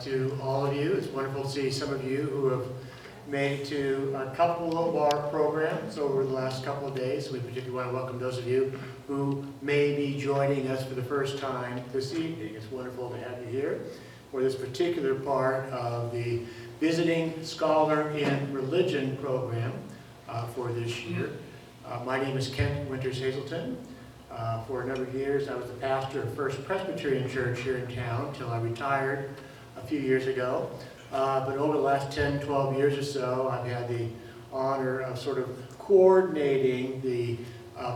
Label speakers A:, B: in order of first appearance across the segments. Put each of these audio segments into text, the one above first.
A: to all of you. It's wonderful to see some of you who have made it to a couple of our programs over the last couple of days. We particularly want to welcome those of you who may be joining us for the first time this evening. It's wonderful to have you here for this particular part of the Visiting Scholar in Religion program for this year. My name is Kent Winters Hazelton. For a number of years, I was the pastor of First Presbyterian Church here in town until I retired a few years ago. But over the last 10, 12 years or so, I've had the honor of sort of coordinating the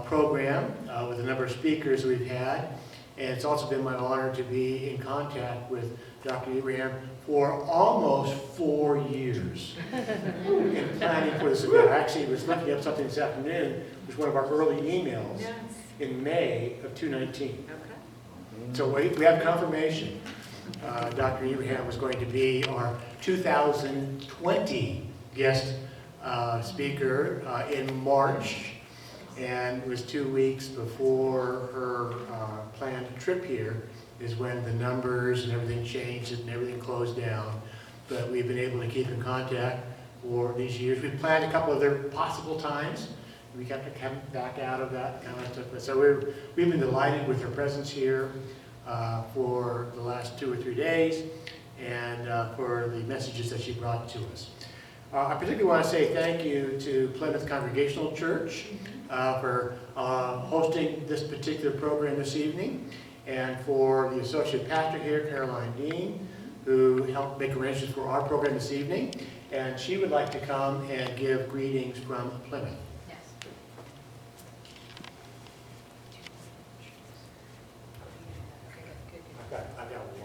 A: program with a number of speakers we've had. And it's also been my honor to be in contact with Dr. Abraham for almost 4 years in planning for this event. I actually was looking up something this afternoon. It was one of our early emails in May of 2019. Okay. So we have confirmation. Dr. Abraham was going to be our 2020 guest speaker in March, and it was 2 weeks before her planned trip here is when the numbers and everything changed and everything closed down. But we've been able to keep in contact for these years. We've planned a couple of other possible times. We kept coming back out of that kind of stuff. So we've been delighted with her presence here for the last 2 or 3 days and for the messages that she brought to us. I particularly want to say thank you to Plymouth Congregational Church for hosting this particular program this evening, and for the associate pastor here, Caroline Dean, who helped make arrangements for our program this evening. And she would like to come and give greetings from Plymouth.
B: Yes.
A: I've got one.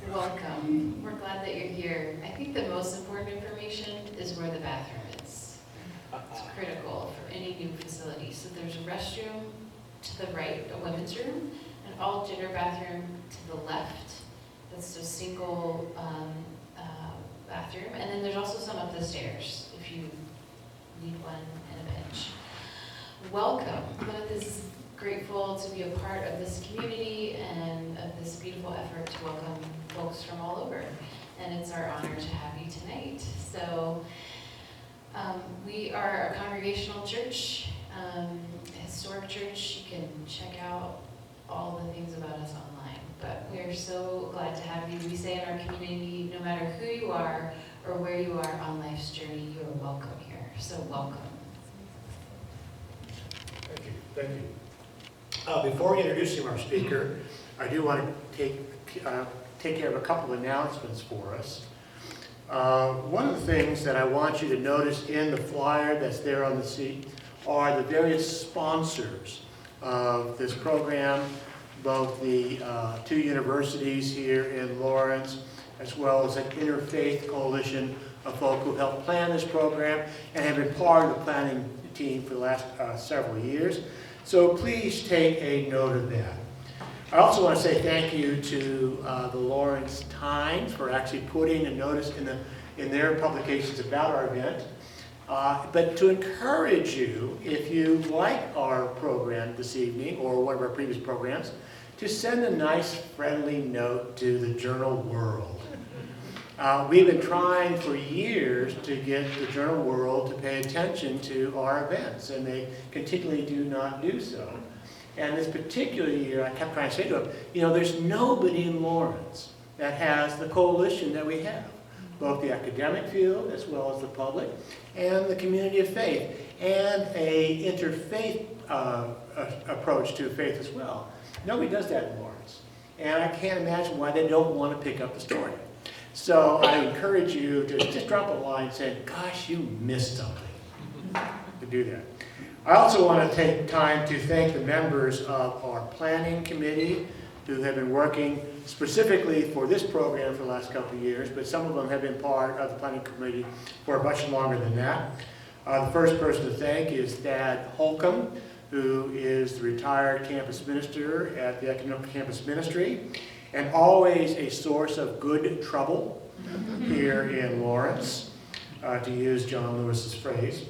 B: Welcome. We're glad that you're here. I think the most important information is where the bathroom is. It's critical for any new facility. So there's a restroom to the right, a women's room, an all-gender bathroom to the left. That's a single bathroom. And then there's also some up the stairs if you need one in a pinch. Welcome. Plymouth is grateful to be a part of this community and of this beautiful effort to welcome folks from all over. And it's our honor to have you tonight. So we are a congregational church, a historic church. You can check out all the things about us online. But we're so glad to have you. We say in our community, no matter who you are or where you are on life's journey, you are welcome here. So welcome.
A: Thank you. Thank you. Before we introduce our speaker, I do want to take care of a couple of announcements for us. One of the things that I want you to notice in the flyer that's there on the seat are the various sponsors of this program, both the 2 universities here in Lawrence, as well as an interfaith coalition of folk who helped plan this program and have been part of the planning team for the last several years. So please take a note of that. I also want to say thank you to the Lawrence Times for actually putting a notice in their publications about our event. But to encourage you, if you like our program this evening or one of our previous programs, to send a nice friendly note to the journal World. We've been trying for years to get the journal World to pay attention to our events, and they continually do not do so. And this particular year, I kept trying to say to them, you know, there's nobody in Lawrence that has the coalition that we have, both the academic field as well as the public, and the community of faith, and a interfaith approach to faith as well. Nobody does that in Lawrence. And I can't imagine why they don't want to pick up the story. So I encourage you to just drop a line saying, gosh, you missed something, to do that. I also want to take time to thank the members of our planning committee who have been working specifically for this program for the last couple of years, but some of them have been part of the planning committee for much longer than that. The first person to thank is Thad Holcomb, who is the retired campus minister at the Academic Campus Ministry, and always a source of good trouble here in Lawrence, to use John Lewis's phrase.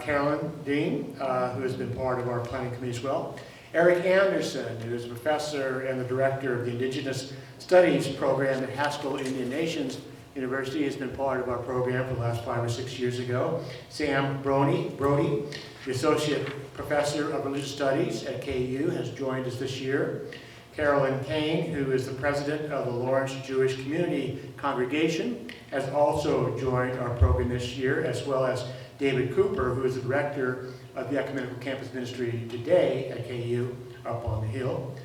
A: Carolyn Dean, who has been part of our planning committee as well. Eric Anderson, who is a professor and the director of the Indigenous Studies program at Haskell Indian Nations University, has been part of our program for the last 5 or 6 years ago. Sam Brody, the associate professor of religious studies at KU, has joined us this year. Carolyn Kane, who is the president of the Lawrence Jewish Community Congregation, has also joined our program this year, as well as David Cooper, who is the director of the Ecumenical Campus Ministry today at KU up on the Hill.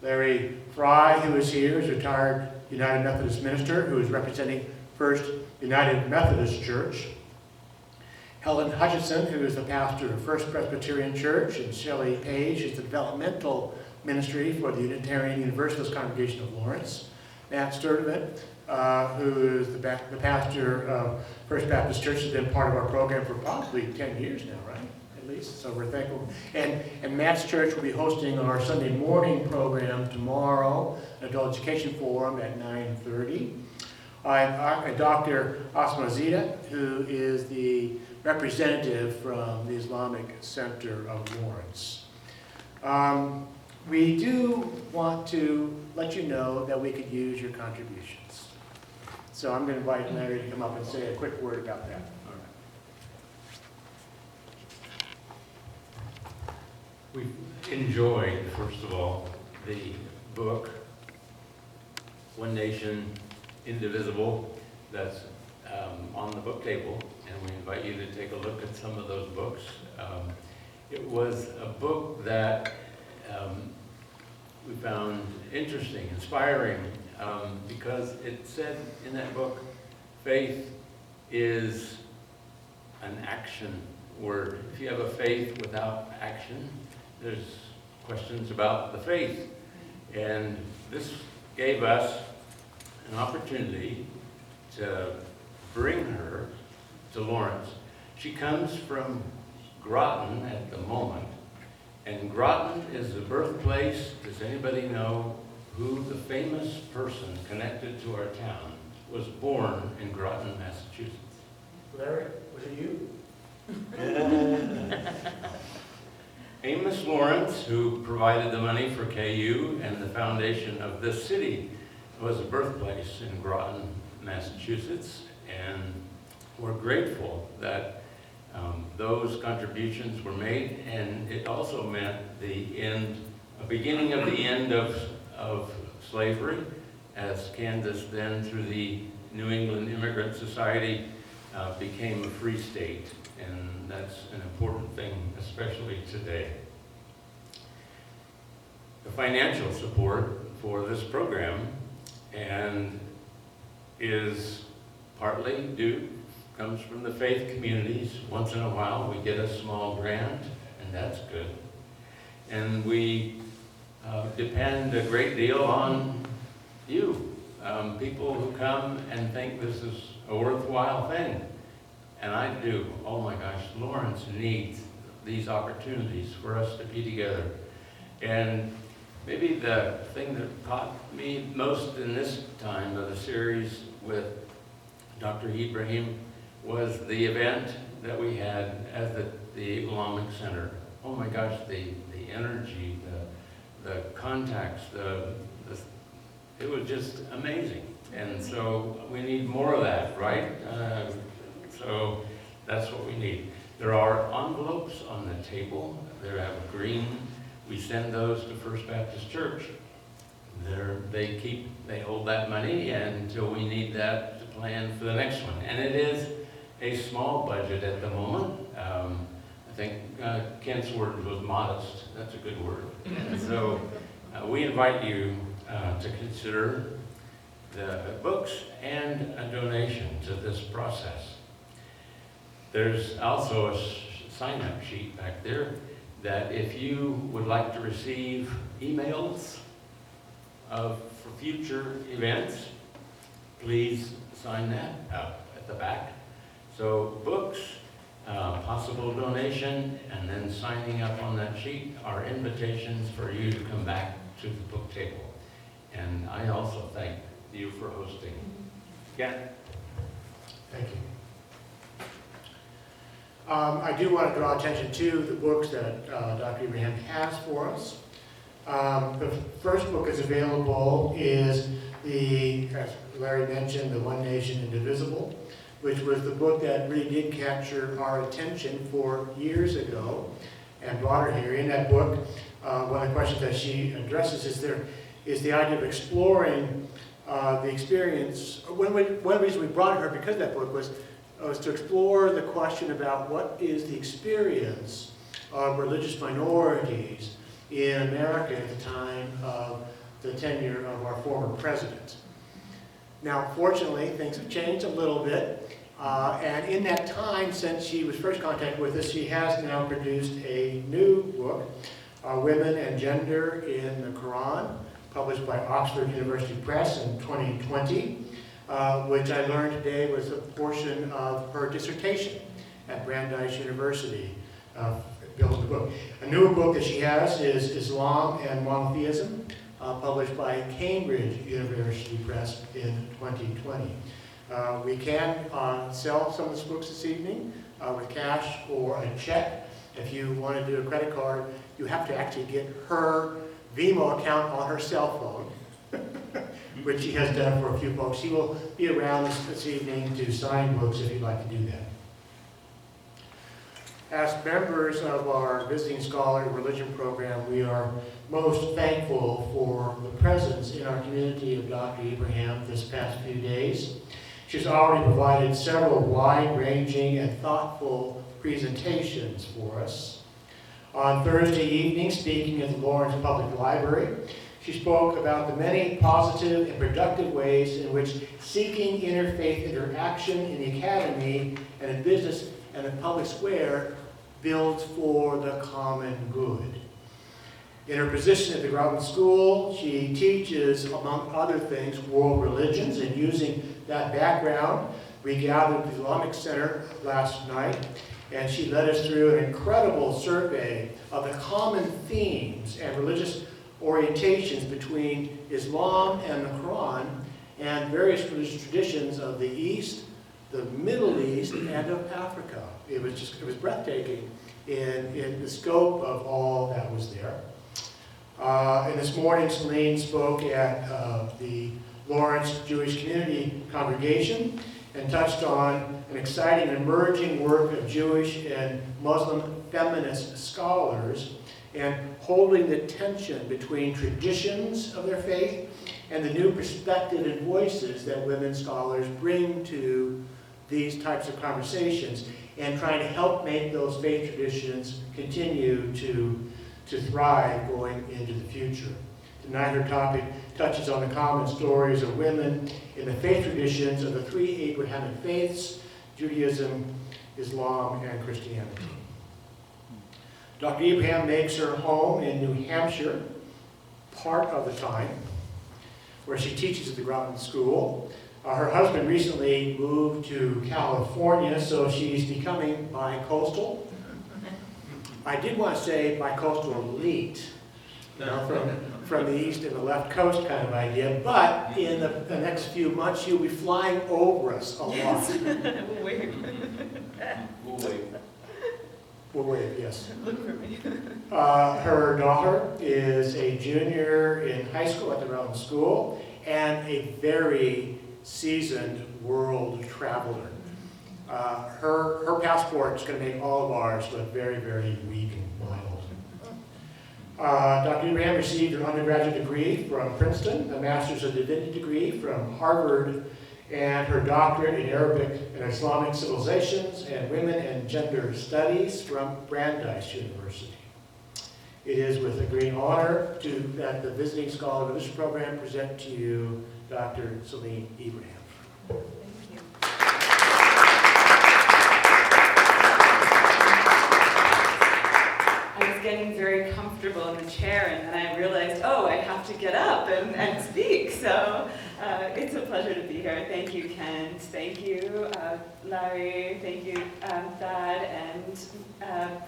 A: Larry Fry, who is here, is a retired United Methodist minister who is representing First United Methodist Church. Helen Hutchinson, who is the pastor of First Presbyterian Church, and Shelley Page is the developmental ministry for the Unitarian Universalist Congregation of Lawrence. Matt Sturdivant, who is the pastor of First Baptist Church, has been part of our program for probably 10 years now, right? At least, so we're thankful. And Matt's church will be hosting our Sunday morning program tomorrow, an adult education forum at 9:30. I'm Dr. Asma Zita, who is the representative from the Islamic Center of Lawrence. We do want to let you know that we could use your contributions. So I'm going to invite Larry to come up and say a quick word about that.
C: We've enjoyed, first of all, the book, One Nation, Indivisible, that's on the book table, and we invite you to take a look at some of those books. It was a book that we found interesting, inspiring, because it said in that book, faith is an action word. If you have a faith without action, there's questions about the faith. And this gave us an opportunity to bring her to Lawrence. She comes from Groton at the moment, and Groton is the birthplace. Does anybody know who the famous person connected to our town was born in Groton, Massachusetts?
A: Larry, was it you?
C: Amos Lawrence, who provided the money for KU and the foundation of this city, was a birthplace in Groton, Massachusetts, and we're grateful that those contributions were made, and it also meant a beginning of the end of slavery, as Kansas then, through the New England Immigrant Society, became a free state, and that's an important thing, especially today. The financial support for this program and is partly comes from the faith communities. Once in a while we get a small grant, and that's good. And we depend a great deal on you, people who come and think this is a worthwhile thing. And I do. Oh my gosh, Lawrence needs these opportunities for us to be together. And maybe the thing that caught me most in this time of the series with Dr. Ibrahim was the event that we had at the Islamic Center. Oh my gosh, the energy, the contacts, it was just amazing. And so we need more of that, right? So that's what we need. There are envelopes on the table. They have green. We send those to First Baptist Church. They hold that money until we need that to plan for the next one. And it is a small budget at the moment. I think Kent's word was modest. That's a good word. And so we invite you to consider the books and a donation to this process. There's also a sign-up sheet back there that if you would like to receive emails for future events, please sign that up at the back. So books, possible donation, and then signing up on that sheet are invitations for you to come back to the book table. And I also thank you for hosting. Yeah.
A: Thank you. I do want to draw attention to the books that Dr. Ibrahim has for us. The first book is available is as Larry mentioned, The One Nation Indivisible, which was the book that really did capture our attention 4 years ago and brought her here. In that book, one of the questions that she addresses is the idea of exploring the experience. One reason we brought her because of that book was to explore the question about what is the experience of religious minorities in America at the time of the tenure of our former president. Now, fortunately, things have changed a little bit, and in that time, since she was first contacted with us, she has now produced a new book, Women and Gender in the Qur'an, published by Oxford University Press in 2020, which I learned today was a portion of her dissertation at Brandeis University, built in the book. A newer book that she has is Islam and Monotheism, published by Cambridge University Press in 2020. We can sell some of these books this evening with cash or a check. If you want to do a credit card, you have to actually get her Venmo account on her cell phone, which she has done for a few folks. She will be around this evening to sign books if you'd like to do that. As members of our Visiting Scholar Religion program, we are most thankful for the presence in our community of Dr. Abraham this past few days. She's already provided several wide-ranging and thoughtful presentations for us. On Thursday evening, speaking at the Lawrence Public Library, she spoke about the many positive and productive ways in which seeking interfaith interaction in the academy and in business and the public square builds for the common good. In her position at the Groton School, she teaches, among other things, world religions, and using that background, we gathered at the Islamic Center last night, and she led us through an incredible survey of the common themes and religious orientations between Islam and the Quran and various religious traditions of the East, the Middle East, and of Africa. It was breathtaking in the scope of all that was there. And this morning, Celine spoke at the Lawrence Jewish Community Congregation and touched on an exciting and emerging work of Jewish and Muslim feminist scholars and holding the tension between traditions of their faith and the new perspective and voices that women scholars bring to these types of conversations and trying to help make those faith traditions continue to thrive going into the future. Tonight her topic touches on the common stories of women in the faith traditions of the three Abrahamic faiths, Judaism, Islam, and Christianity. Dr. Abraham makes her home in New Hampshire part of the time, where she teaches at the Groton School. Her husband recently moved to California, so she's becoming bi-coastal. I did want to say bi-coastal elite, from the east and the left coast kind of idea, but in the next few months she'll be flying over us a lot.
D: Yes. We'll wait.
C: We'll wait.
A: We'll wait, yes.
D: Look for me.
A: Her daughter is a junior in high school at the Groton School and a very seasoned world traveler. Her passport is going to make all of ours look very, very weak and mild. Dr. Abraham received her undergraduate degree from Princeton, a Master's of Divinity degree from Harvard, and her doctorate in Arabic and Islamic civilizations and women and gender studies from Brandeis University. It is with a great honor that the Visiting Scholar Religion Program present to you Dr. Celine Abraham.
D: Thank you. I was getting very comfortable in the chair, and then I realized, oh, I have to get up and speak. So it's a pleasure to be here. Thank you, Kent. Thank you, Larry. Thank you, Thad, and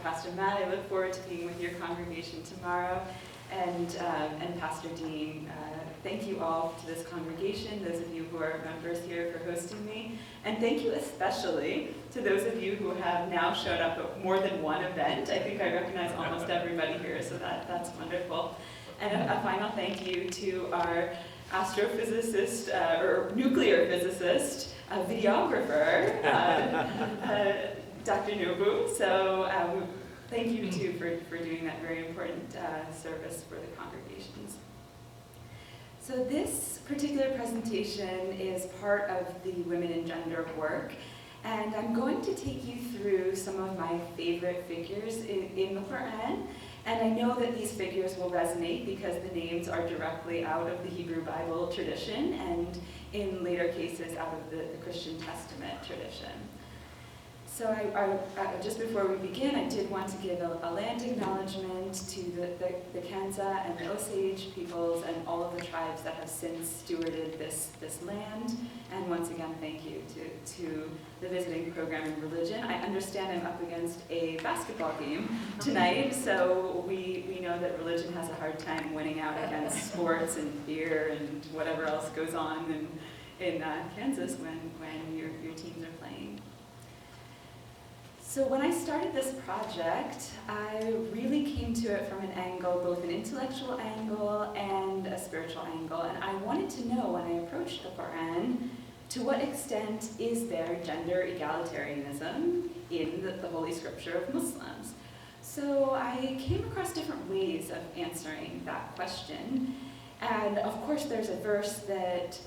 D: Pastor Matt. I look forward to being with your congregation tomorrow. And Pastor Dean, thank you all to this congregation, those of you who are members here for hosting me. And thank you especially to those of you who have now showed up at more than one event. I think I recognize almost everybody here, so that's wonderful. And a final thank you to our astrophysicist, or nuclear physicist, videographer, Dr. Nobu. So thank you too for doing that very important service for the congregations. So this particular presentation is part of the Women and Gender work, and I'm going to take you through some of my favorite figures in the Qur'an. And I know that these figures will resonate because the names are directly out of the Hebrew Bible tradition and in later cases out of the Christian Testament tradition. So I just before we begin, I did want to give a land acknowledgement to the Kansa and the Osage peoples and all of the tribes that have since stewarded this land. And once again, thank you to the visiting program in religion. I understand I'm up against a basketball game tonight, so we know that religion has a hard time winning out against sports and beer and whatever else goes on in Kansas when your teams are playing. So when I started this project, I really came to it from an angle, both an intellectual angle and a spiritual angle. And I wanted to know when I approached the Qur'an, to what extent is there gender egalitarianism in the Holy Scripture of Muslims? So I came across different ways of answering that question. And of course there's a verse that,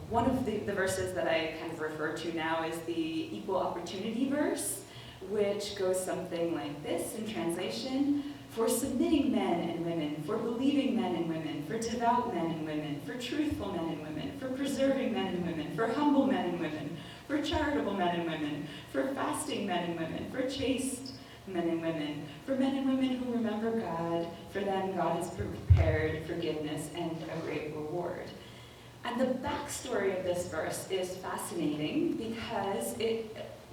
D: one of the verses that I kind of refer to now is the equal opportunity verse, which goes something like this in translation: for submitting men and women, for believing men and women, for devout men and women, for truthful men and women, for preserving men and women, for humble men and women, for charitable men and women, for fasting men and women, for chaste men and women, for men and women who remember God, for them God has prepared forgiveness and a great reward. And the backstory of this verse is fascinating because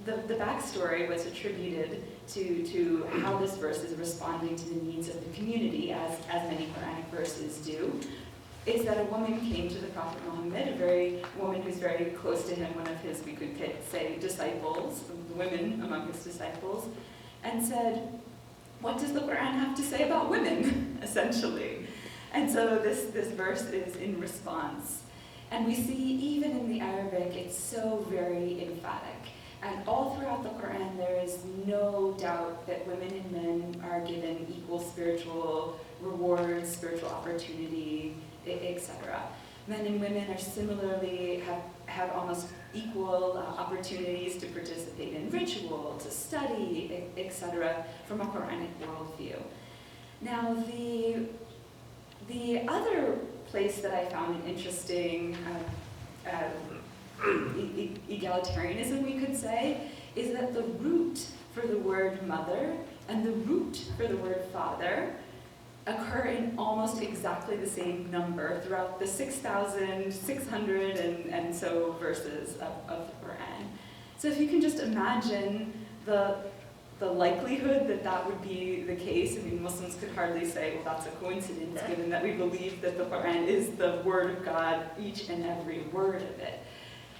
D: the backstory was attributed to how this verse is responding to the needs of the community, as many Quranic verses do, is that a woman came to the Prophet Muhammad, a woman who's very close to him, one of his, we could say, disciples, women among his disciples, and said, what does the Qur'an have to say about women, essentially? And so this verse is in response. And we see even in the Arabic, it's so very emphatic. And all throughout the Qur'an, there is no doubt that women and men are given equal spiritual rewards, spiritual opportunity, etc. Men and women are similarly have almost equal opportunities to participate in ritual, to study, etc. from a Quranic worldview. Now, the other place that I found an interesting egalitarianism, we could say, is that the root for the word mother and the root for the word father occur in almost exactly the same number throughout the 6,600 and so verses of the Qur'an. So if you can just imagine the likelihood that that would be the case, I mean, Muslims could hardly say, well, that's a coincidence, given that we believe that the Qur'an is the word of God, each and every word of it.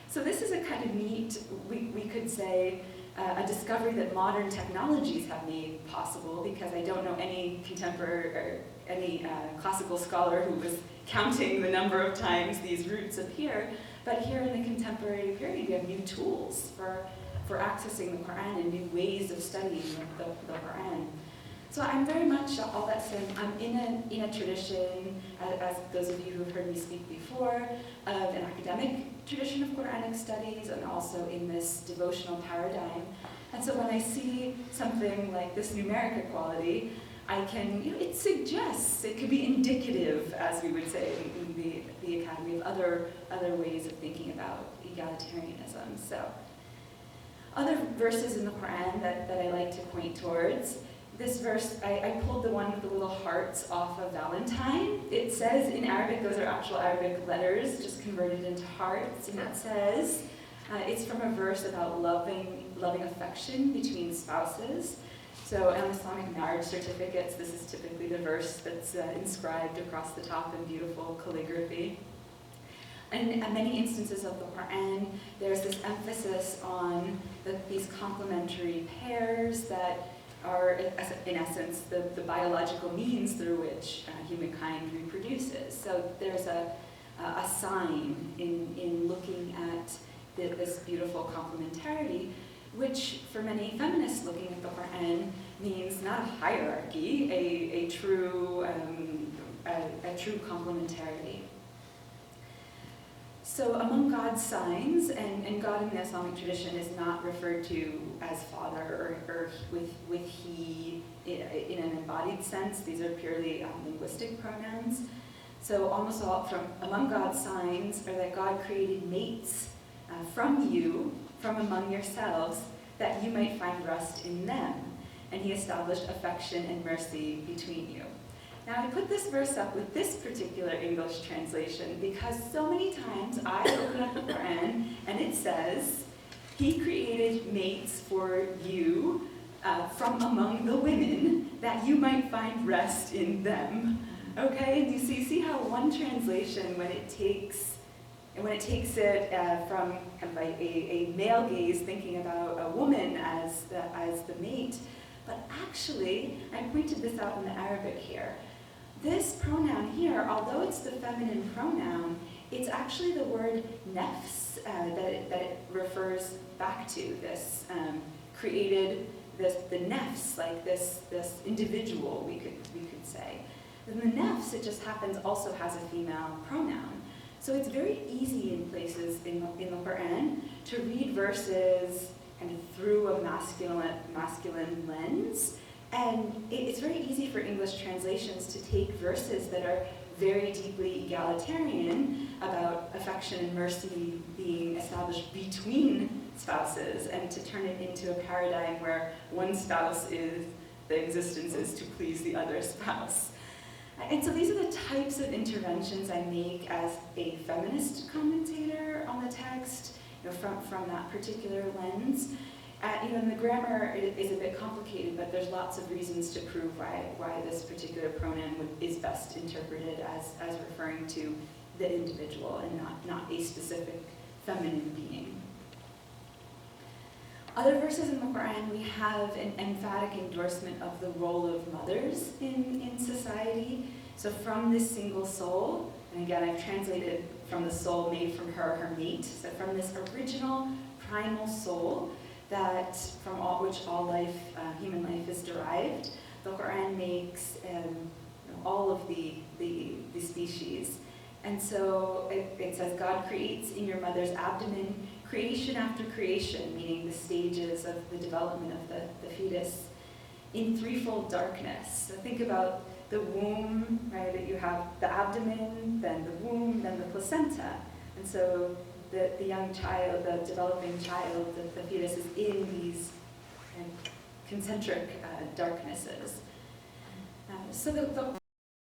D: So this is a kind of neat, we could say, a discovery that modern technologies have made possible, because I don't know any contemporary or any classical scholar who was counting the number of times these roots appear, but here in the contemporary period we have new tools for accessing the Qur'an and new ways of studying the Qur'an. So I'm very much, all that said, I'm in a tradition, as those of you who have heard me speak before, of an academic tradition of Quranic studies and also in this devotional paradigm. And so when I see something like this numeric equality, I can, it suggests, it could be indicative, as we would say in the academy, of other ways of thinking about egalitarianism. So other verses in the Qur'an that I like to point towards. This verse, I pulled the one with the little hearts off of Valentine. It says in Arabic, those are actual Arabic letters, just converted into hearts, and it says, it's from a verse about loving affection between spouses. So on Islamic marriage certificates, this is typically the verse that's inscribed across the top in beautiful calligraphy. And in many instances of the Qur'an, there's this emphasis on these complementary pairs that are, in essence, the biological means through which humankind reproduces. So there's a sign in looking at this beautiful complementarity, which for many feminists looking at the Qur'an means not a hierarchy, a true complementarity. So among God's signs, and God in the Islamic tradition is not referred to as father or with he in an embodied sense. These are purely linguistic pronouns. So almost all from among God's signs are that God created mates from you, from among yourselves, that you might find rest in them. And he established affection and mercy between you. Now I put this verse up with this particular English translation because so many times I open up the Quran and it says, he created mates for you from among the women that you might find rest in them. Okay, and you see how one translation, when it takes it from kind of a male gaze, thinking about a woman as the mate, but actually, I pointed this out in the Arabic here. This pronoun here, although it's the feminine pronoun, it's actually the word nefs that it refers back to. This created the nefs, like this individual, we could say. And the nefs, it just happens, also has a female pronoun. So it's very easy in places in the Quran to read verses kind of through a masculine lens. And it's very easy for English translations to take verses that are very deeply egalitarian about affection and mercy being established between spouses and to turn it into a paradigm where one spouse is, the existence is to please the other spouse. And so these are the types of interventions I make as a feminist commentator on the text, from that particular lens. And the grammar is a bit complicated, but there's lots of reasons to prove why this particular pronoun is best interpreted as referring to the individual and not a specific feminine being. Other verses in the Quran, we have an emphatic endorsement of the role of mothers in society. So from this single soul, and again I've translated from the soul made from her mate, so from this original primal soul that from which all life, human life is derived, the Quran makes all of the species. And so it says, God creates in your mother's abdomen creation after creation, meaning the stages of the development of the fetus, in threefold darkness. So think about the womb, right? That you have the abdomen, then the womb, then the placenta. And so the young child, the developing child, the fetus is in these concentric darknesses. So the